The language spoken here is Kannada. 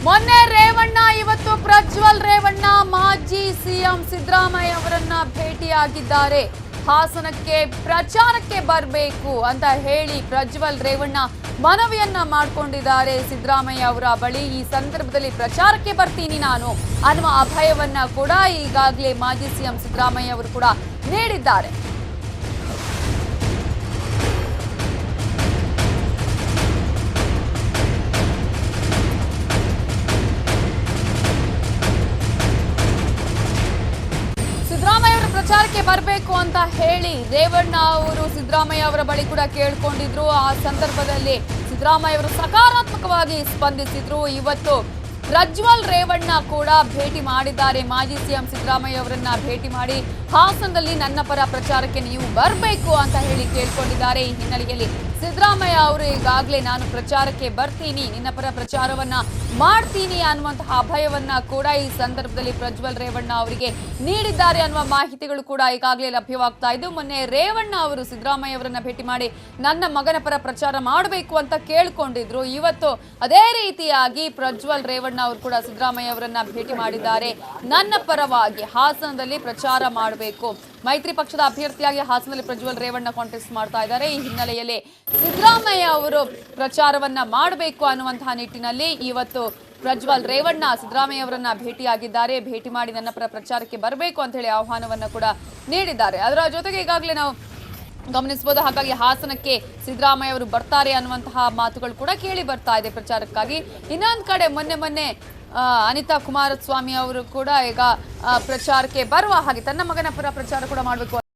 ಮೊನ್ನೆ ರೇವಣ್ಣ ಇವತ್ತು ಪ್ರಜ್ವಲ್ ರೇವಣ್ಣ ಮಾಜಿ ಸಿಎಂ ಸಿದ್ದರಾಮಯ್ಯ ಅವರನ್ನ ಭೇಟಿಯಾಗಿದ್ದಾರೆ. ಹಾಸನಕ್ಕೆ ಪ್ರಚಾರಕ್ಕೆ ಬರಬೇಕು ಅಂತ ಹೇಳಿ ಪ್ರಜ್ವಲ್ ರೇವಣ್ಣ ಮನವಿಯನ್ನ ಮಾಡಿಕೊಂಡಿದ್ದಾರೆ ಸಿದ್ದರಾಮಯ್ಯ ಅವರ ಬಳಿ. ಈ ಸಂದರ್ಭದಲ್ಲಿ ಪ್ರಚಾರಕ್ಕೆ ಬರ್ತೀನಿ ನಾನು ಅನ್ನುವ ಅಭಯವನ್ನ ಕೂಡ ಈಗಾಗಲೇ ಮಾಜಿ ಸಿಎಂ ಸಿದ್ದರಾಮಯ್ಯ ಅವರು ಕೂಡ ನೀಡಿದ್ದಾರೆ. ಪ್ರಚಾರಕ್ಕೆ ಬರಬೇಕು ಅಂತ ಹೇಳಿ ರೇವಣ್ಣ ಅವರು ಸಿದ್ದರಾಮಯ್ಯ ಅವರ ಬಳಿ ಕೂಡ ಕೇಳ್ಕೊಂಡಿದ್ರು. ಆ ಸಂದರ್ಭದಲ್ಲಿ ಸಿದ್ದರಾಮಯ್ಯ ಅವರು ಸಕಾರಾತ್ಮಕವಾಗಿ ಸ್ಪಂದಿಸಿದ್ರು. ಇವತ್ತು ಪ್ರಜ್ವಲ್ ರೇವಣ್ಣ ಕೂಡ ಭೇಟಿ ಮಾಡಿದ್ದಾರೆ. ಮಾಜಿ ಸಿಎಂ ಸಿದ್ದರಾಮಯ್ಯ ಅವರನ್ನ ಭೇಟಿ ಮಾಡಿ ಹಾಸನದಲ್ಲಿ ನನ್ನ ಪರ ಪ್ರಚಾರಕ್ಕೆ ನೀವು ಬರಬೇಕು ಅಂತ ಹೇಳಿ ಕೇಳ್ಕೊಂಡಿದ್ದಾರೆ. ಈ ಹಿನ್ನೆಲೆಯಲ್ಲಿ ಸಿದ್ದರಾಮಯ್ಯ ಅವರು ಈಗಾಗಲೇ ನಾನು ಪ್ರಚಾರಕ್ಕೆ ಬರ್ತೀನಿ, ನಿನ್ನ ಪರ ಪ್ರಚಾರವನ್ನ ಮಾಡ್ತೀನಿ ಅನ್ನುವಂತಹ ಅಭಯವನ್ನ ಕೂಡ ಈ ಸಂದರ್ಭದಲ್ಲಿ ಪ್ರಜ್ವಲ್ ರೇವಣ್ಣ ಅವರಿಗೆ ನೀಡಿದ್ದಾರೆ ಅನ್ನುವ ಮಾಹಿತಿಗಳು ಕೂಡ ಈಗಾಗಲೇ ಲಭ್ಯವಾಗ್ತಾ ಇದ್ದು. ಮೊನ್ನೆ ರೇವಣ್ಣ ಅವರು ಸಿದ್ದರಾಮಯ್ಯ ಅವರನ್ನ ಭೇಟಿ ಮಾಡಿ ನನ್ನ ಮಗನ ಪರ ಪ್ರಚಾರ ಮಾಡಬೇಕು ಅಂತ ಕೇಳ್ಕೊಂಡಿದ್ರು. ಇವತ್ತು ಅದೇ ರೀತಿಯಾಗಿ ಪ್ರಜ್ವಲ್ ರೇವಣ್ಣ ಅವರು ಕೂಡ ಸಿದ್ದರಾಮಯ್ಯ ಅವರನ್ನ ಭೇಟಿ ಮಾಡಿದ್ದಾರೆ. ನನ್ನ ಪರವಾಗಿ ಹಾಸನದಲ್ಲಿ ಪ್ರಚಾರ ಮಾಡಬೇಕು, ಮೈತ್ರಿ ಪಕ್ಷದ ಅಭ್ಯರ್ಥಿಯಾಗಿ ಹಾಸನದಲ್ಲಿ ಪ್ರಜ್ವಲ್ ರೇವಣ್ಣ ಕಾಂಟೆಸ್ಟ್ ಮಾಡ್ತಾ ಇದ್ದಾರೆ. ಈ ಹಿನ್ನೆಲೆಯಲ್ಲಿ ಸಿದ್ದರಾಮಯ್ಯ ಅವರು ಪ್ರಚಾರವನ್ನ ಮಾಡಬೇಕು ಅನ್ನುವಂತಹ ನಿಟ್ಟಿನಲ್ಲಿ ಇವತ್ತು ಪ್ರಜ್ವಲ್ ರೇವಣ್ಣ ಸಿದ್ದರಾಮಯ್ಯ ಅವರನ್ನ ಭೇಟಿಯಾಗಿದ್ದಾರೆ. ಭೇಟಿ ಮಾಡಿ ನನ್ನ ಪರ ಪ್ರಚಾರಕ್ಕೆ ಬರಬೇಕು ಅಂತ ಹೇಳಿ ಆಹ್ವಾನವನ್ನ ಕೂಡ ನೀಡಿದ್ದಾರೆ. ಅದರ ಜೊತೆಗೆ ಈಗಾಗಲೇ ನಾವು ಗಮನಿಸಬಹುದು. ಹಾಗಾಗಿ ಹಾಸನಕ್ಕೆ ಸಿದ್ದರಾಮಯ್ಯ ಅವರು ಬರ್ತಾರೆ ಅನ್ನುವಂತಹ ಮಾತುಗಳು ಕೂಡ ಕೇಳಿ ಬರ್ತಾ ಇದೆ ಪ್ರಚಾರಕ್ಕಾಗಿ. ಇನ್ನೊಂದು ಕಡೆ ಮೊನ್ನೆ ಅನಿತಾ ಕುಮಾರಸ್ವಾಮಿ ಅವರು ಕೂಡ ಈಗ ಪ್ರಚಾರಕ್ಕೆ ಬರುವ ಹಾಗೆ ತನ್ನ ಮಗನ ಪರ ಪ್ರಚಾರ ಕೂಡ ಮಾಡಬೇಕು